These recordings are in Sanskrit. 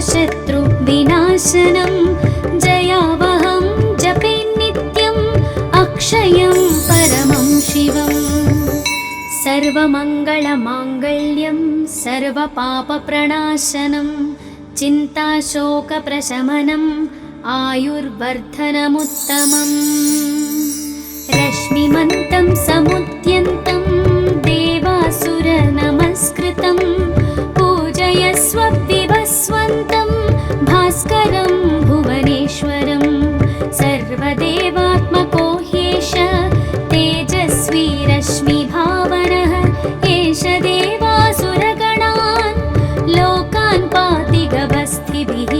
सर्वशत्रुविनाशनं जयावहं जपे नित्यम् अक्षयं परमं शिवम्। सर्वमङ्गलमाङ्गल्यं सर्वपापप्रणाशनं चिन्ताशोकप्रशमनम् आयुर्वर्धनमुत्तमम्। रश्मिमन्तं समुद्यन्तं देवासुरनमस्कृतं पूजयस्व विवस्वन्तं भास्करं भुवनेश्वरं। सर्वदेवात्मको ह्येष तेजस्वी रश्मिभावनः एष देवासुरगणान् लोकान् पाति गभस्तिभिः।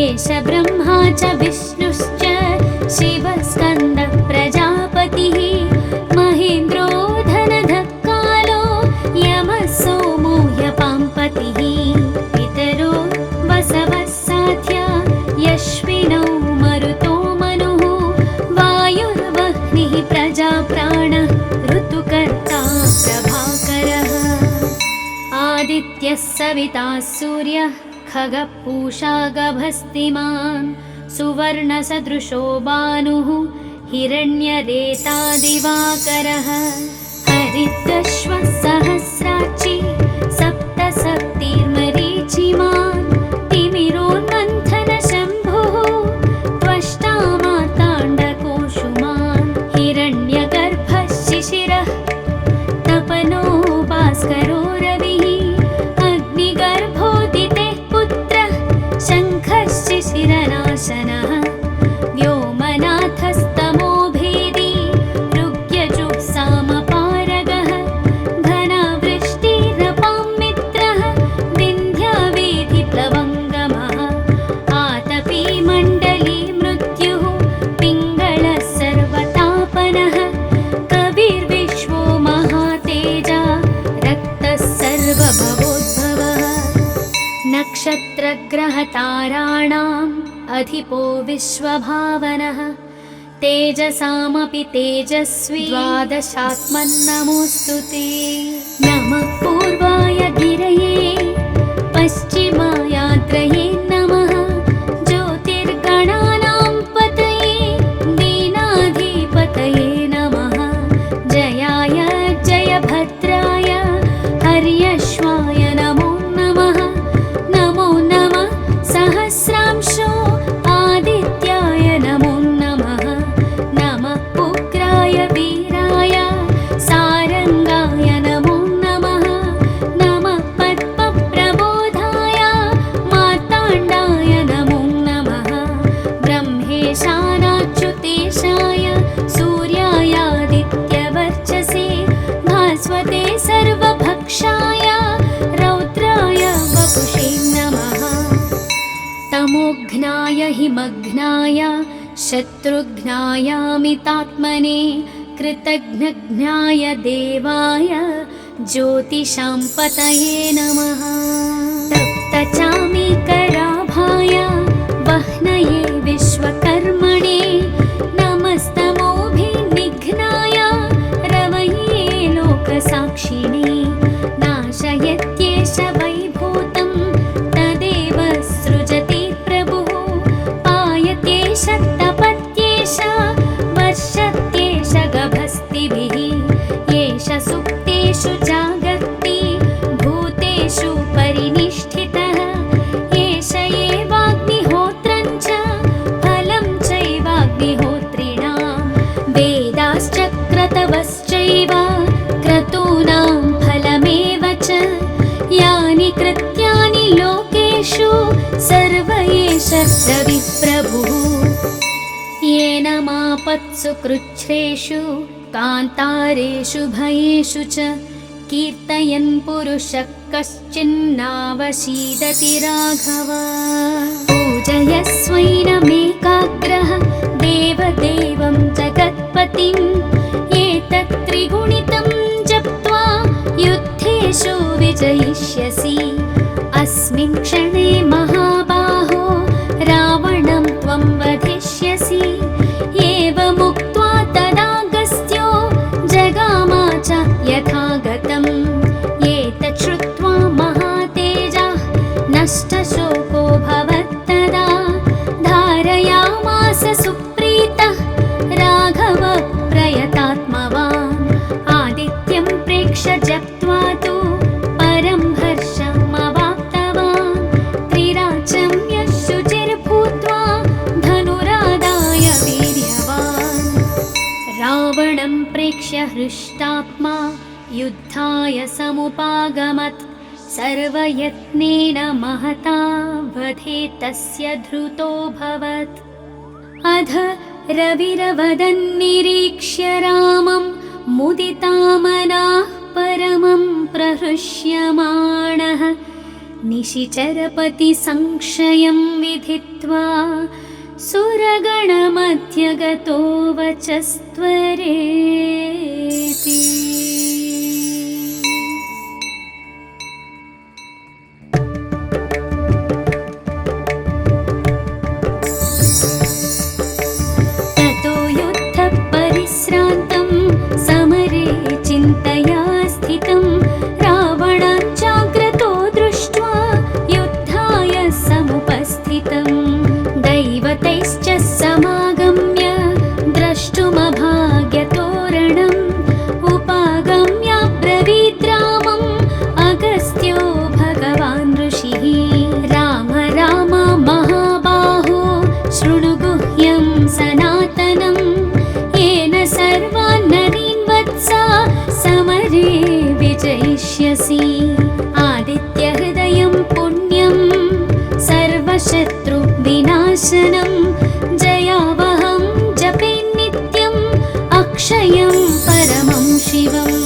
एष ब्रह्मा च विष्णुश्च शिवस्कन्दः प्रजापतिः महेन्द्रो धनधः कालो यमः सोमो ह्यपाम्पतिः। पितरो वसवः साध्या यश्विनौ मरुतो मनुः वायुर्वह्निः प्रजाप्राणः ऋतुकर्ता प्रभाकरः। आदित्यः सविता सूर्यः खगः पूषा गभस्तिमान् सुवर्णसदृशो भानुः हिरण्यरेता दिवाकरः। हरितश्वः सहस्राक्षी सप्तशक्तिर्मरीचिमान् तिमिरोन्मन्थनशम्भुः त्वष्टा मार्ताण्डकोशुमान्। हिरण्यगर्भः शिशिरः तपनो भास्करो रविः अग्निगर्भोदितेः पुत्रः शङ्खः शिशिरनाशनः। व्योमनाथस्तमो भेदी ऋग्यजुःसामपारगः घनावृष्टिरपां मित्रः विन्ध्यावेधिप्लवङ्गमः। आतपी मण्डली मृत्युः पिङ्गलः सर्वतापनः कविर्विश्वो महातेजा रक्तः सर्वभवोद्भवः। नक्षत्रग्रहताराणाम् अधिपो विश्वभावनः तेजसामपि तेजस्वी द्वादशात्मन्नमोऽस्तु ते। नमः पूर्वाय गिरये पश्चिमायात्रये नमः ज्योतिर्गणानां पतये दीनाधिपतये नमः। जयाय जयभद्राय हर्यश्वाय नमो नमः। नमो नमः सहस्रांशो आदित्याय नमो नमः। नमः उग्राय वीराय सारंगाय नमो नमः। नमः पद्मप्रबोधाय मार्ताण्डाय नमो नमः। ब्रह्मेशानाच्युतेशाय सूर्यायादित्यवर्चसे भास्वते सर्वभक्षाय रौद्राय वपुषे नमः। तमोघ्नाय हिमघ्नाय शत्रुघ्नायामितात्मने कृतघ्नघ्नाय देवाय ज्योतिषां पतये नमः। तप्तचामीकराभाय वह्नये विश्वकर्मणे नमस्तमोभिनिघ्नाय रवये लोकसाक्षिणे। नाशयत्येष वैभूतं तदेव सृजति प्रभुः पायत्येष तपत्येष वर्षत्येष गभस्तिभिः। एष सुप्तेषु जागर्ति भूतेषु परिनिष्ठितः। एष एवाग्निहोत्रं च फलं चैवाग्निहोत्रिणां वेदाश्च क्रतवश्चैव क्रतूनां फलमेव च। यानि कृत्यानि लोकेषु सर्व एष रविप्रभुः। येन मापत्सु कृच्छ्रेषु कान्तारेषु भयेषु च कीर्तयन् पुरुषः कश्चिन्नावशीदति राघव। पूजयस्वैनमेकाग्रः देवदेवं जगत्पतिम् एतत् त्रिगुणितं जप्त्वा युद्धेषु विजयिष्यसि। अस्मिन् क्षणे महाबाहो रावणं त्वं वधिष्यसि। एवमुक्त्वा तदागस्त्यो जगामा च यथागतम्। एतत् श्रुत्वा महातेजः नष्टशोको हृष्टात्मा युद्धाय समुपागमत् सर्वयत्नेन महता वधे तस्य धृतोऽभवत्। अध रविरवदन्निरीक्ष्य रामं मुदितामनाः परमं प्रहृष्यमाणः निशिचरपतिसंक्षयं विधित्वा सुरगणमध्यगतो वचस्त्वरेति। ततो युद्धपरिश्रान्तं समरे चिन्तया स्थितं रावणं चाग्रतो दृष्ट्वा युद्धाय समुपस्थितं दैवतैश्च समागम्य द्रष्टुमभाग्यतोरणम् उपागम्य ब्रवीद् रामम् अगस्त्यो भगवान् ऋषिः राम राम महाबाहो शृणु गुह्यं सनातनं येन सर्वान् नरीन् वत्सा समरे विजयिष्यसि। आदित्यहृदयं पुण्यं सर्वशत्रुविनाशनं जयावहं जपे नित्यम् अक्षयं परमं शिवम्।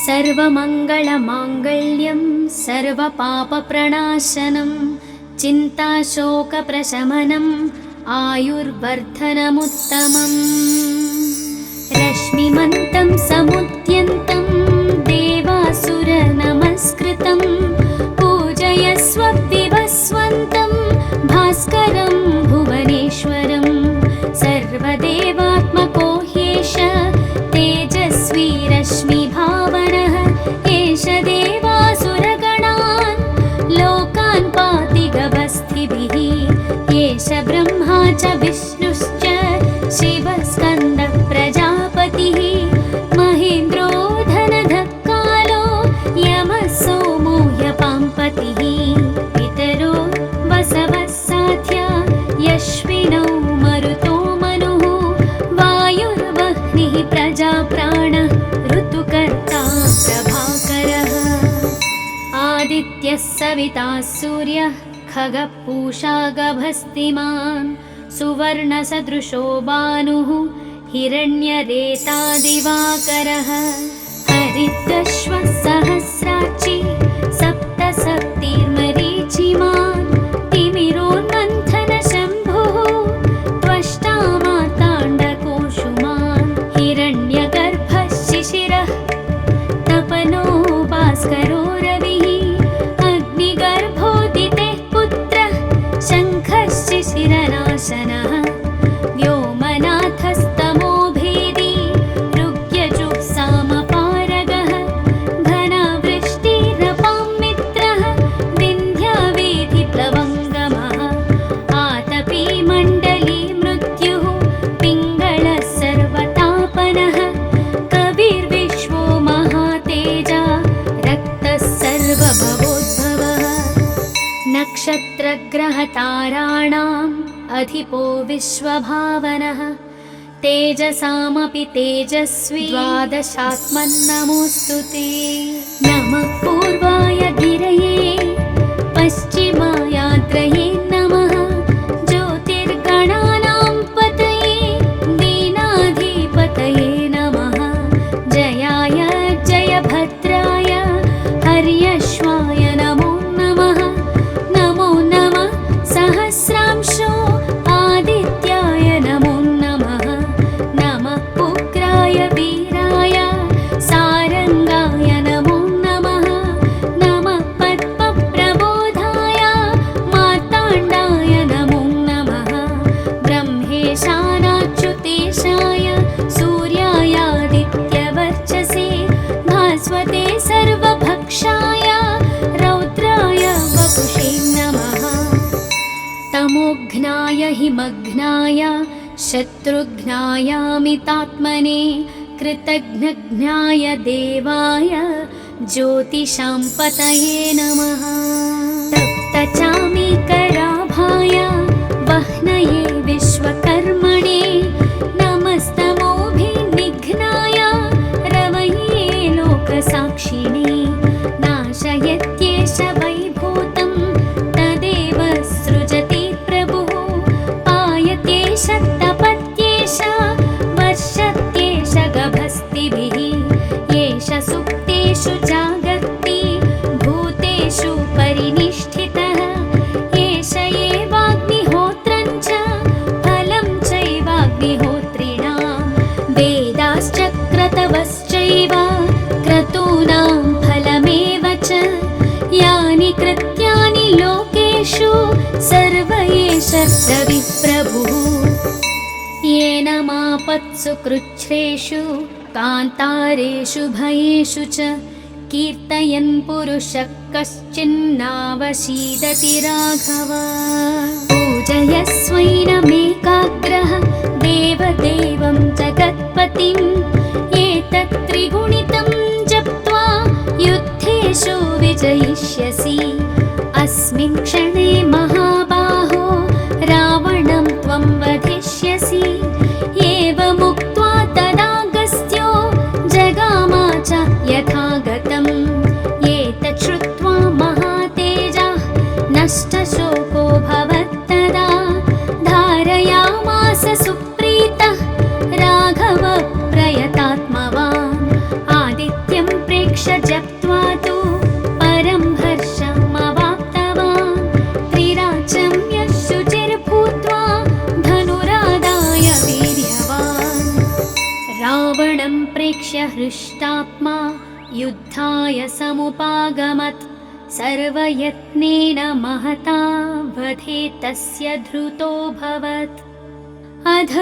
सर्वमङ्गलमाङ्गल्यं सर्वपापप्रणाशनं चिन्ताशोकप्रशमनम् आयुर्वर्धनमुत्तमम्। रश्मिमन्तं समुद्यन्तं देवासुरनमस्कृतं पूजयस्व विवस्वन्तं भास्करं भुवनेश्वरं सर्वदेवात्मको ह्येष तेजस्वी रश्मिभावनः एष देवासुरगणान् लोकान् पाति गभस्तिभिः एष ब्रह्मा च विष्णुश्च शिवस्कन्दः प्रजापतिः महेन्द्रो धनधः कालो यमः सोमो ह्यपाम्पतिः पितरो वसवः साध्या यश्विनौ मरुतो मनुः वायुर्वह्निः प्रजाप्राणः ऋतुकर्ता प्रभाकरः आदित्यः सविता सूर्यः खगः पूषा गभस्तिमान् सुवर्णसदृशो भानुः हिरण्यरेता दिवाकरः हरितश्वः सहस्राक्षी सप्तसप्तिर्मरीचिमान् तिमिरोन्मन्थनशम्भुः त्वष्टा मार्ताण्डकोशुमान् हिरण्यगर्भः शिशिरः तपनो भास्करो रविः अग्निगर्भोदितेः पुत्रः शङ्खः शिशिरनाशनः व्योमनाथस्तमो भेदी ऋग्यजुः-सामपारगः घनावृष्टिरपां मित्रः विन्ध्यावेधिप्लवङ्गमः आतपी मण्डली मृत्युः पिङ्गळः सर्वतापनः कविर्विश्वो महातेजा रक्तः सर्वभवोद्भवः नक्षत्रग्रहताराणाम् अधिपो विश्वभावनः तेजसामपि तेजस्वी द्वादशात्मन्नमोऽस्तु ते। नमः पूर्वाय गिरये पश्चिमायात्रये नमः ज्योतिर्गणानां पतये दीनाधिपतये नमः जयाय जयभद्राय हर्यश्वाय नमो नमः नमो नमः सहस्रांशो आदित्याय नमो नमः नमः उग्राय वीराय सारंगाय नमो नमः नमः पद्मप्रबोधाय मार्ताण्डाय नमो नमः ब्रह्मेशानाच्युतेशाय सूर्यायादित्यवर्चसे भास्वते सर्वभक्षाय रौद्राय वपुषे नमः तमोघ्नाय हिमघ्नाय शत्रुघ्नायामितात्मने कृतघ्नघ्नाय देवाय ज्योतिषां पतये नमः तप्तचामीकराभाय वह्नये विश्वकर्मणे नमस्तमोभिनिघ्नाय कृत्यानि लोकेषु सर्व एष रविप्रभुः येन मापत्सु कृच्छ्रेषु कान्तारेषु भयेषु च कीर्तयन् पुरुषः कश्चिन्नावशीदति राघव पूजयस्वैनमेकाग्रः देवदेवं जगत्पतिम् एतत् त्रिगुणितं जप्त्वा युद्धेषु विजयिष्यसि अस्मिन् क्षणे महाबाहो रावणं त्वं वधिष्यसि एवमुक्त्वा तदागस्त्यो जगामा च यथागतम् एतत् श्रुत्वा महातेजः नष्टशोको भवत्तदा धारयामास सुप्रीतः राघव प्रयतात्मवान् आदित्यं प्रेक्ष्य जप्त्वा तु परं हर्षमवाप्तवान् त्रिराजं यशुचिर्भूत्वा धनुरादाय वीर्यवान् रावणं प्रेक्ष्य हृष्टात्मा युद्धाय समुपागमत् सर्वयत्नेन महता वधे तस्य धृतोऽभवत् अध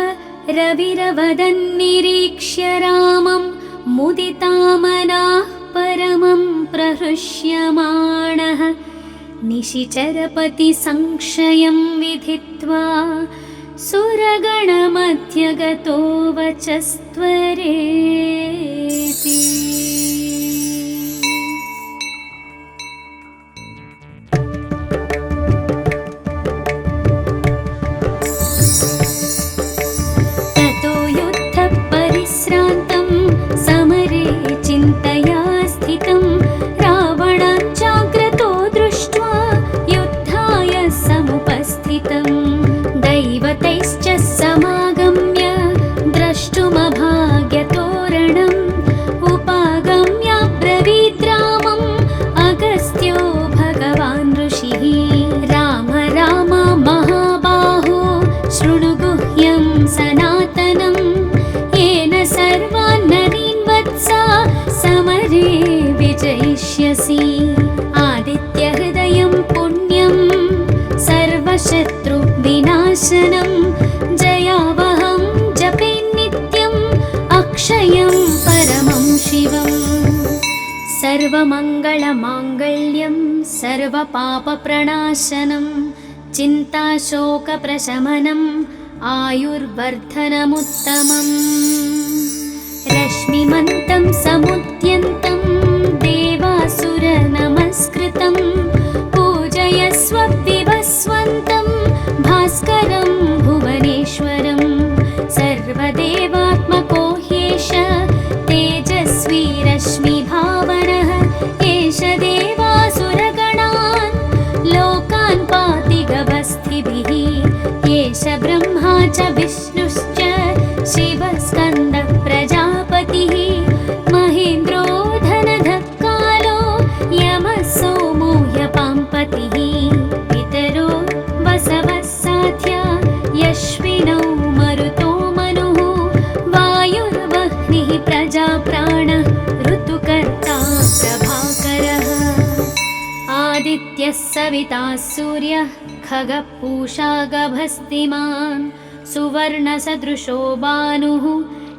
रविरवदन्निरीक्ष्य रामं मुदितामनाः परमं प्रहृष्यमाणः निशिचरपतिसंक्षयं विधित्वा सुरगणमध्यगतो वचस्त्वरेति ततो युद्धपरिश्रान्तं समरे चिन्तया स्थितं रावणाञ्चाग्रतो दृष्ट्वा युद्धाय समुपस्थितं दैवतैश्च समागम्य द्रष्टुमभाग्यतोरणम् उपागम्य ब्रवीद्रामम् अगस्त्यो भगवान् ऋषिः राम राम महाबाहो शृणु गुह्यं सनातनं येन सर्वान् नरीन् वत्सा समरे विजयिष्यसि आदित्यहृदयं पुण्यं सर्वशत्रुविनाशनं जयावहं जपे नित्यम् अक्षयं परमं शिवम् सर्वमङ्गलमाङ्गल्यं सर्वपापप्रणाशनं चिन्ताशोकप्रशमनम् आयुर्वर्धनमुत्तमम् रश्मिमन्तं समुद्यन्तं देवासुरनमस्कृतं पूजयस्व विवस्वन्तं भास्करं भुवनेश्वरं सर्वदेवात्मको ह्येष तेजस्वी रश्मिभावनः एष देवासुरगणान् लोकान् पाति गवस्थिभिः एष ब्रह्मा च विष्णुश्च शिवस्कन्दः प्रजापतिः महेन्द्रो धनधः कालो यमः सोमो ह्यपाम्पतिः पितरो वसवः साध्या यश्विनौ मरुतो मनुः वायुर्वह्निः प्रजाप्राणः ऋतुकर्ता प्रभाकरः आदित्यः सविता सूर्यः खगः पूषा गभस्तिमान् सुवर्णसदृशो भानुः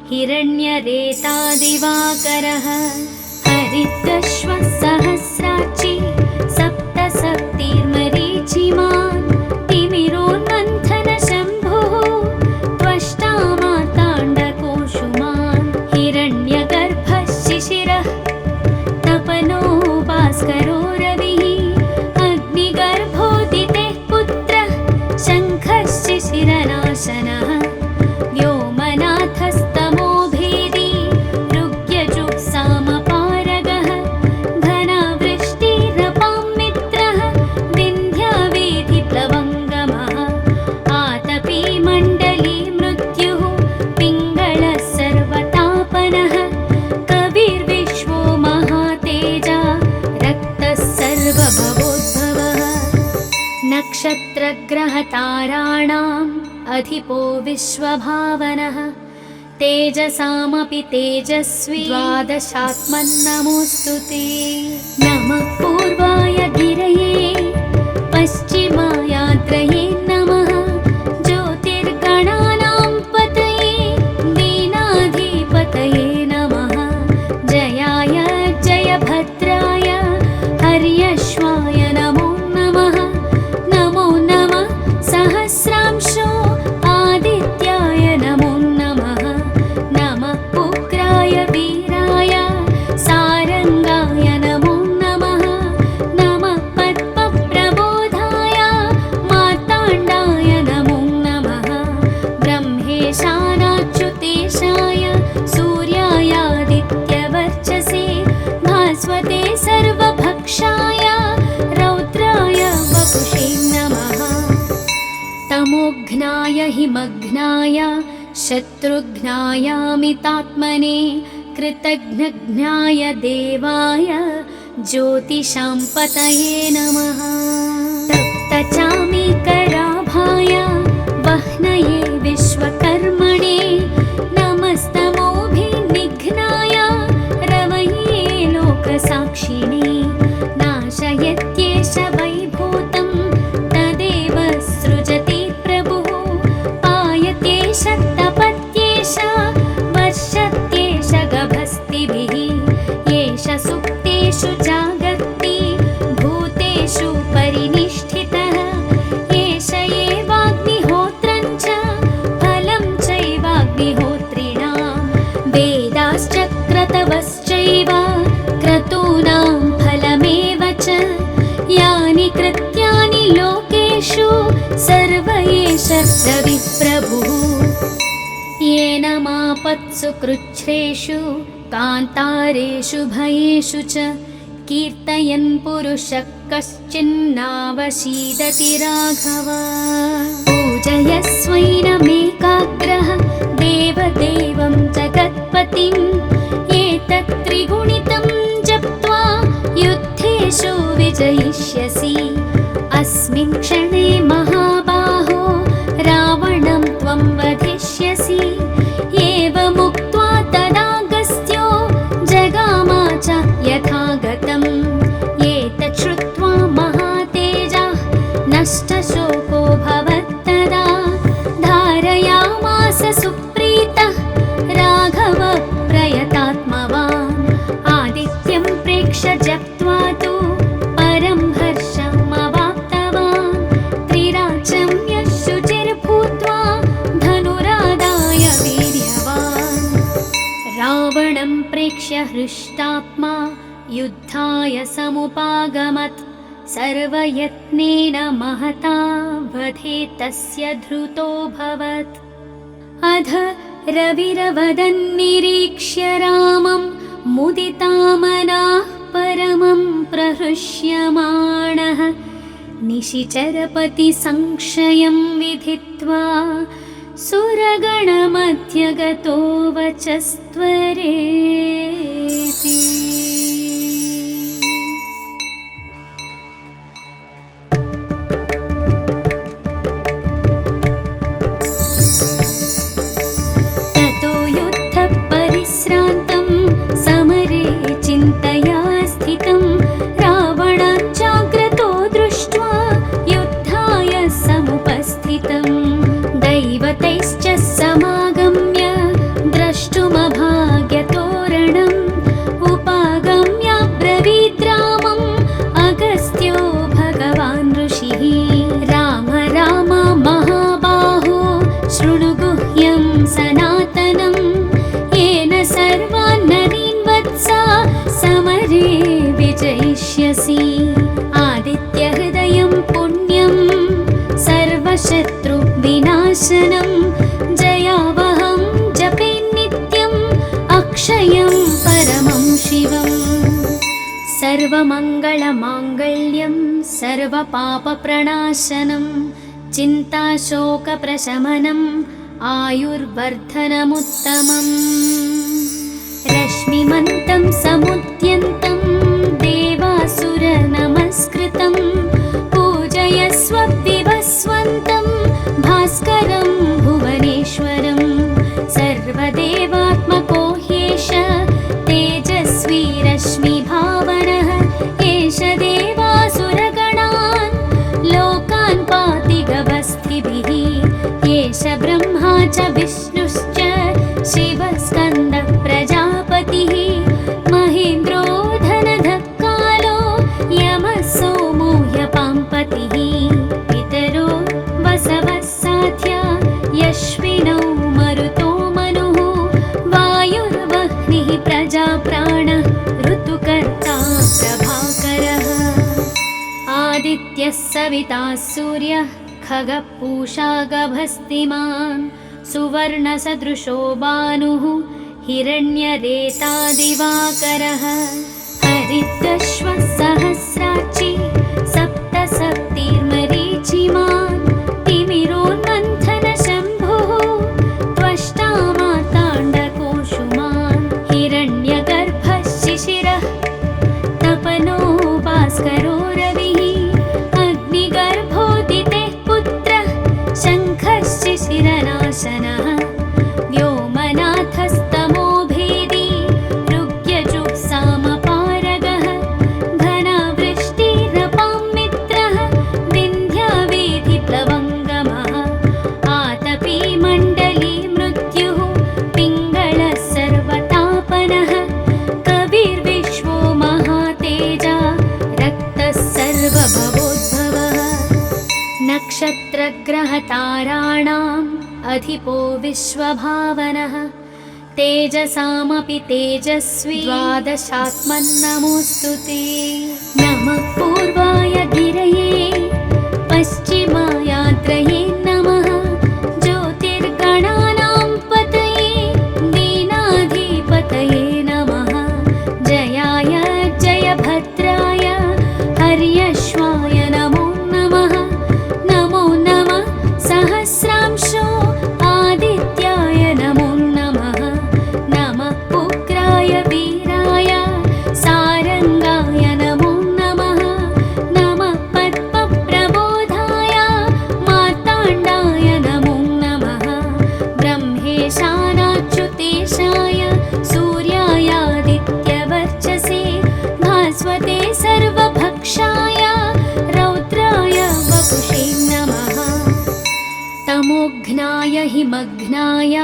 हिरण्यरेतादिवाकरः हरितश्वः सहस्राक्षी सप्तसप्तिर्मरीचिमान् तिमिरोन्मन्थनशम्भुः त्वष्टा मार्ताण्डकोशुमान् हिरण्यगर्भः शिशिरः तपनो भास्करो रविः अग्निगर्भोदितेः पुत्रः शङ्खः शिशिरनाशनः व्योमनाथस्तमो भेदी ऋग्यजुक्सामपारगः घनावृष्टिरपां मित्रः विन्ध्यावेधिप्लवङ्गमः आतपी मण्डली मृत्युः पिङ्गलः सर्वतापनः कविर्विश्वो महातेजा रक्तः सर्वभवोद्भवः नक्षत्रग्रहताराणाम् अधिपो विश्वभावनः तेजसामपि तेजस्वी द्वादशात्मन्नमोऽस्तु ते नमः पूर्वाय गिरये तमोघ्नाय हिमघ्नाय शत्रुघ्नायामितात्मने कृतघ्नघ्नाय देवाय ज्योतिषां पतये नमः। तप्तचामीकराभाय वह्नये विश्वकर्मणे नमस्तमोभिनिघ्नाय रवये लोकसाक्षिणे नाशयत्येष वैभूतं तदेव सृजति प्रभुः पायत्येष तपत्येष वर्षत्येष गभस्तिभिः येष सुप्तेषु जागर्ति भूतेषु परिनिष्ठितः एष एवाग्निहोत्रं च फलं चैवाग्निहोत्रिणां वेदाश्च क्रतवश्चैव क्रतूनां फलमेव च यानि कृत्यानि लोकेषु सर्व एष रविप्रभुः येन मापत्सु कृच्छ्रेषु कान्तारेषु भयेषु च कीर्तयन् पुरुषः कश्चिन्नावशीदति राघव। पूजयस्वैनमेकाग्रः देवदेवं जगत्पतिम् एतत् त्रिगुणितं जप्त्वा युद्धेषु विजयिष्यसि अस्मिन् क्षणे महाबाहो रावणं त्वं वधिष्यसि एवमुक्त्वा तदागस्त्यो जगामा च यथागतम् एतत् श्रुत्वा महातेजः नष्टशोको भवत्तदा धारयामास सुप्रीतः राघव प्रयतात्मवान् आदित्यं प्रेक्ष्य जप्त्वा तु परं हर्षमवाप्तवान् त्रिराचं यशुचिर्भूत्वा धनुरादाय वीर्यवान् रावणं प्रेक्ष्य हृष्टात्मा युद्धाय समुपागमत् सर्वयत्नेन महता वधे तस्य धृतोऽभवत् अध रविरवदन्निरीक्ष्य रामं मुदितामनाः परमं प्रहृष्यमाणः निशिचरपति संशयं विधित्वा सुरगणमध्यगतो वचस्त्वरेति। ततो युद्धपरिश्रान्तं समरे चिन्तया स्थितं रावणाञ्चाग्रतो दृष्ट्वा युद्धाय समुपस्थितं दैवतैश्च समागम्य द्रष्टुमभाग्यतोरणम् उपागम्य ब्रवीद् रामम् अगस्त्यो भगवान् ऋषिः राम राम महाबाहो शृणु गुह्यं सनातनं येन सर्वान् नदीन् वत्सा समरे विजयिष्यसि आदित्यहृदयं पुण्यं सर्वशत्रुविनाशनं जयावहं जपे नित्यम् अक्षयं परमं शिवम् सर्वमङ्गलमाङ्गल्यं सर्वपापप्रणाशनं चिन्ताशोकप्रशमनम् आयुर्वर्धनमुत्तमम् रश्मिमन्तं समुद्यन्तं देवासुरनमस्कृतं पूजयस्व विवस्वन्तं भास्करं भुवनेश्वरं सर्वदेवात्मको ह्येष तेजस्वी रश्मिभावनः एष देवासुरगणान् लोकान् पाति गभस्तिभिः एष ब्रह्मा च विष्णुश्च शिवस्कन्दः प्रजापतिः महेन्द्रो धनधः कालो यमः सोमो ह्यपाम्पतिः पितरो वसवः साध्या यश्विनौ मरुतो मनुः वायुर्वह्निः प्रजाप्राणः ऋतुकर्ता प्रभाकरः आदित्यः सविता सूर्यः खगः पूषा गभस्तिमान् सुवर्णसदृशो भानुः हिरण्यरेता दिवाकरः हरितश्वः सहस्राक्षी सप्तसप्तिर्मरीचिमान् तिमिरोन्मन्द नक्षत्रग्रहताराणाम् अधिपो विश्वभावनः तेजसामपि तेजस्वी द्वादशात्मन्नमोऽस्तु ते। नमः पूर्वाय गिरये पश्चिमायात्रये नमः ज्योतिर्गणानां पतये दीनाधिपतये नमः जयाय जयभद्राय हर्यश्वाय नमो नमः। नमो नमः सहस्रांशो आदित्याय नमो नमः। नमः उग्राय वीराय सारंगाय नमो नमः। नमः पद्मप्रबोधाय मार्ताण्डाय नमो नमः। ब्रह्मेशानाच्युतेशाय सूर्यायादित्यवर्चसे भास्वते सर्वभक्षाय रौद्राय वपुषे नमः। तमोघ्नाय हिमघ्नाय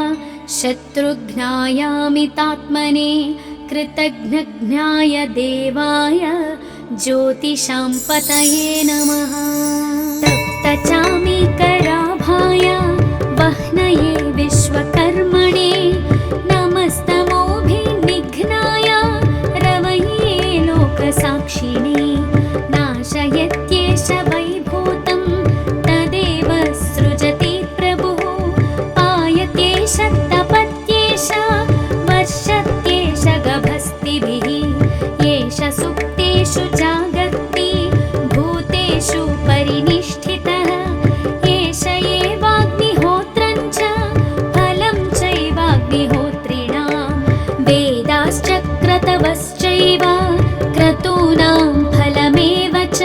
शत्रुघ्नायामितात्मने कृतघ्नघ्नाय देवाय ज्योतिषां पतये नमः। तप्तचामीकराभाय वह्नये विश्वकर्मणे नमस्तमोभिनिघ्नाय रवये लोकसाक्षिणे नाशयत्येष वैभूतं तदेव सृजति प्रभुः पायत्येष तपत्येष वर्षत्येष गभस्तिभिः येष सुप्तेषु जागर्ति भूतेषु परिनिष्ठितः एष एवाग्निहोत्रं च फलं चैवाग्निहोत्रिणां वेदाश्च क्रतवश्चैव क्रतूनां फलमेव च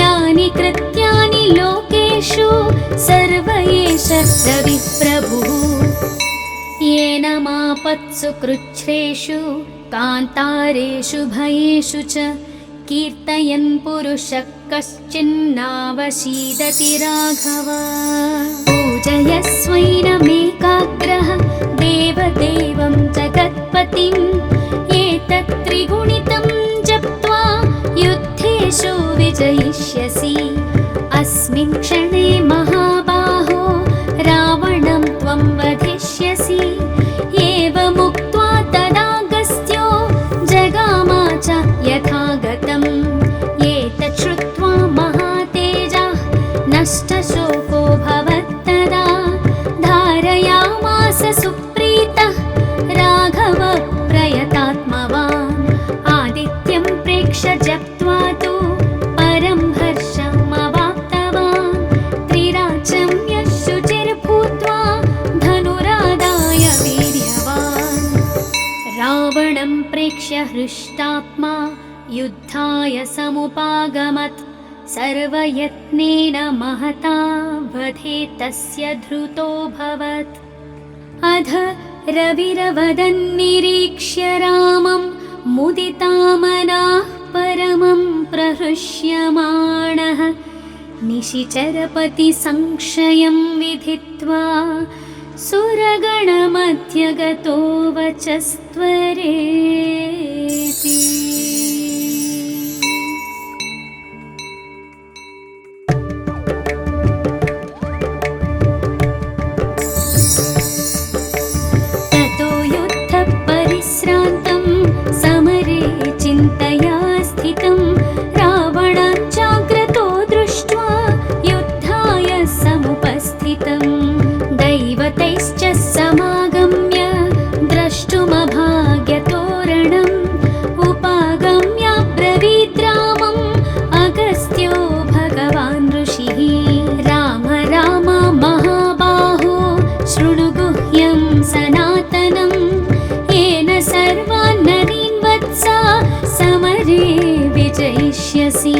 यानि कृत्यानि लोकेषु सर्व एष रविप्रभुः। येन मापत्सु कृच्छ्रेषु कान्तारेषु भयेषु च कीर्तयन् पुरुषः कश्चिन्नावशीदति राघव। पूजयस्वैनमेकाग्रः देवदेवं जगत्पतिम् एतत् त्रिगुणितं जप्त्वा युद्धेषु विजयिष्यसि। अस्मिन् क्षणे महाबाहो रावणं त्वं वधिष्यसि। एवमुक्त्वा तदागस्त्यो जगामा च यथागतम् एतत् श्रुत्वा महातेजः नष्टशोको भवत्तदा धारयामास सुप्रीतः राघवः प्रयतात्मवान् आदित्यं प्रेक्ष्य जप्त्वा तु परं हर्षमवाप्तवान् त्रिराचं यशुचिर्भूत्वा धनुरादाय वीर्यवान् रावणं प्रेक्ष्य हृष्टात्मा युद्धाय समुपागमत् सर्वयत्नेन महता वधे तस्य धृतोऽभवत्। अध रविरवदन्निरीक्ष्य रामं मुदितामनाः परमं प्रहृष्यमाणः निशिचरपतिसंक्षयं विधित्वा सुरगणमध्यगतो वचस्त्वरेति। ततो युद्धपरिश्रान्तं समरे चिन्तया स्थितं रावणाञ्चाग्रतो दृष्ट्वा युद्धाय समुपस्थितं दैवतैश्च समागम्य द्रष्टुमभाग्यतोरणम् उपागम्य ब्रवीद्रामम् अगस्त्यो भगवान् ऋषिः। राम राम महाबाहो शृणु गुह्यं सनातनं येन सर्वान् नरीन् वत्सा समरे विजयिष्यसि।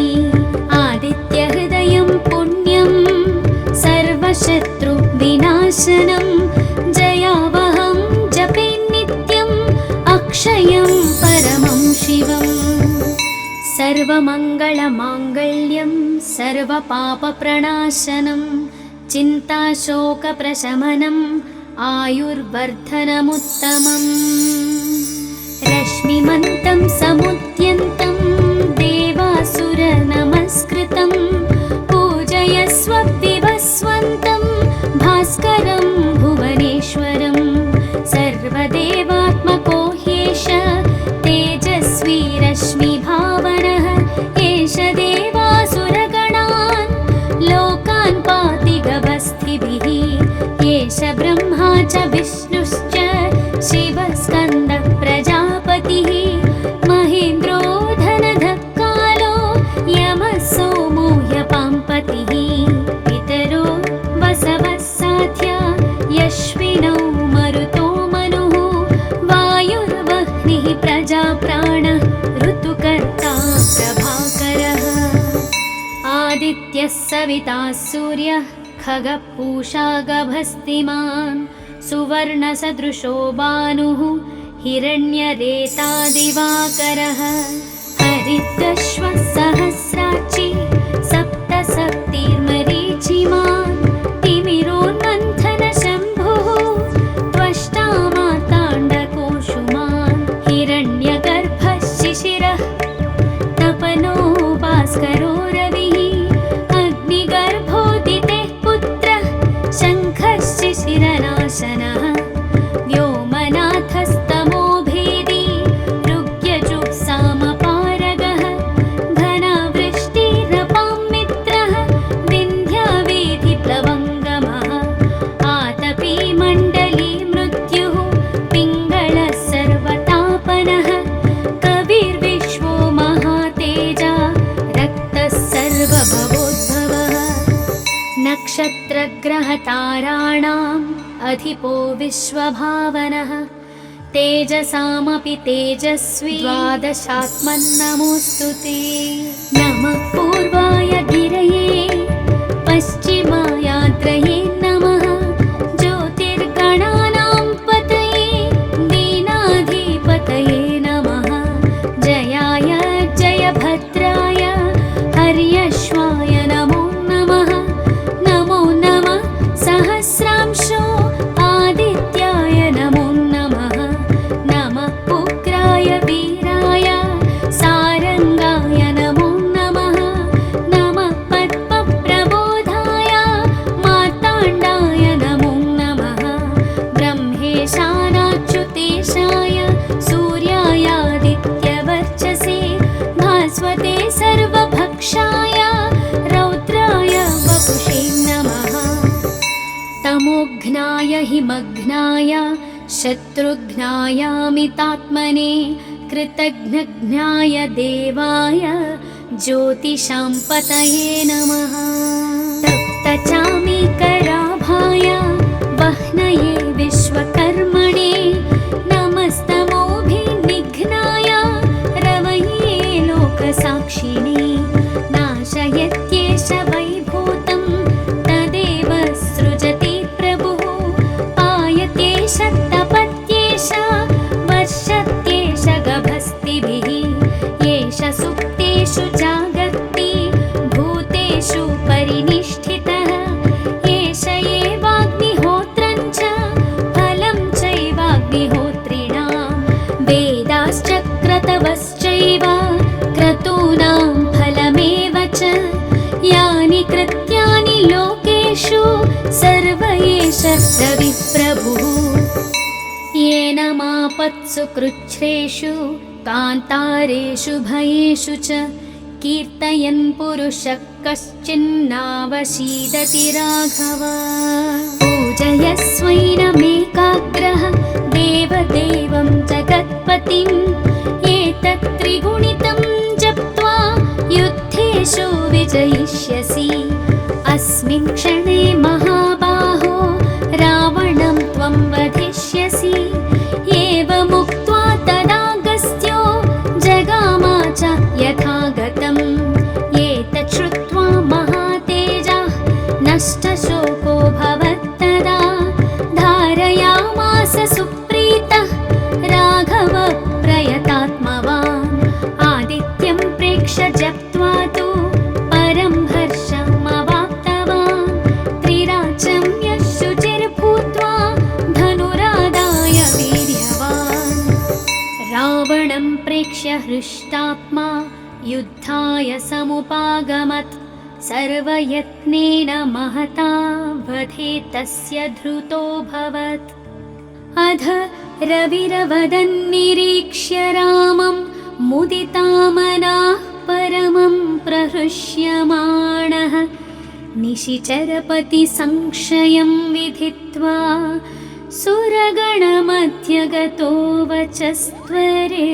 आदित्यहृदयं पुण्यं सर्वशत्रुविनाशनं जयावहं जपे नित्यम् अक्षयं परमं शिवम्। सर्वमङ्गलमाङ्गल्यं सर्वपापप्रणाशनं चिन्ताशोकप्रशमनम् आयुर्वर्धनमुत्तमम्। रश्मिमन्तं समुद्यन्तं देवासुरनमस्कृतं पूजयस्व आदित्यः सविता सूर्यः खगः गभस्तिमान् सुवर्णसदृशो भानुः हिरण्यरेता दिवाकरः हरितश्वः सहस्राक्षी सप्तशक्तिर्मरीचिमान् तिमिरोन्मन्थनशम्भुः त्वष्टा मार्ताण्डकोशुमान् हिरण्यगर्भः शिशिरः तपनो भास्करो रविः अग्निगर्भोदितेः पुत्रः शङ्खः शिशिरनाशनः व्योमनाथस्तमो भेदी ऋग्यजुःसामपारगः घनावृष्टिरपां मित्रः विन्ध्यावेधिप्लवङ्गमः आतपी मण्डली मृत्युः पिङ्गळः सर्वतापनः कविर्विश्वो महातेजा रक्तः सर्वभवोद्भवः नक्षत्रग्रहताराणाम् अधिपो विश्वभावनः तेजसामपि तेजस्वी द्वादशात्मन्नमोऽस्तु ते नमः पूर्वाय गिरये पश्चिमायाद्रये नमः ज्योतिर्गणानां पतये दीनाधिपतये नमः जयाय जयभद्राय हर्यश्वाय नमो नमः नमो नमः सहस्रांशो आदित्याय नमो नमः नमः उग्राय वीराय सारङ्गाय नमो नमः नमः पद्मप्रबोधाय मार्ताण्डाय नमो नमः ब्रह्मेशानाच्युतेशाय सूर्यायादित्यवर्चसे भास्वते सर्वभक्षाय रौद्राय वपुषे नमः तमोघ्नाय हिमघ्नाय शत्रुघ्नायामितात्मने कृतघ्नघ्नाय देवाय ज्योतिषां पतये नमः तप्तचामीकराभाय वह्नये विश्वकर्मणे नमस्तमोभिनिघ्नाय रवये लोकसाक्षिणे नाशयत्येष वैभूतं तदेव सृजति प्रभुः पायत्येष तपत्येष वर्षत्येष गभस्तिभिः येष सुप्तेषु जागर्ति भूतेषु परिनिष्ठितः एष एवाग्निहोत्रं च फलं चैवाग्निहोत्रिणां वेदाश्चक्रतवश्चैव क्रतूनां फलमेव च यानि कृत्यानि लोकेषु सर्व एष रविप्रभुः येन मापत्सु कृच्छ्रेषु कान्तारेषु भयेषु च कीर्तयन् पुरुषः कश्चिन्नावशीदति राघव पूजयस्वैनमेकाग्रः देवदेवं जगत्पतिम् एतत् त्रिगुणितं जप्त्वा युद्धेषु विजयिष्यसि अस्मिन् क्षणे महाबाहो रावणं त्वं वधिष्यसि एवमुक्त्वा तदागस्त्यो जगामा च यथागतम् एतत् श्रुत्वा महातेजः नष्टशोको भवत्तदा धारयामास सुप्रीतः राघव प्रयतात्मवान् आदित्यं प्रेक्ष्य जप्त्वा तु परं हर्षमवाप्तवान् त्रिराचं यः शुचिर्भूत्वा धनुरादाय वीर्यवान् रावणं प्रेक्ष्य हृष्टात्मा युद्धाय समुपागमत् सर्वयत्नेन महता वधे तस्य धृतोऽभवत् अध रविरवदन्निरीक्ष्य रामं मुदितामनाः परमं प्रहृष्यमाणः निशिचरपतिसंशयं विधित्वा सुरगणमध्यगतो वचस्त्वरेति।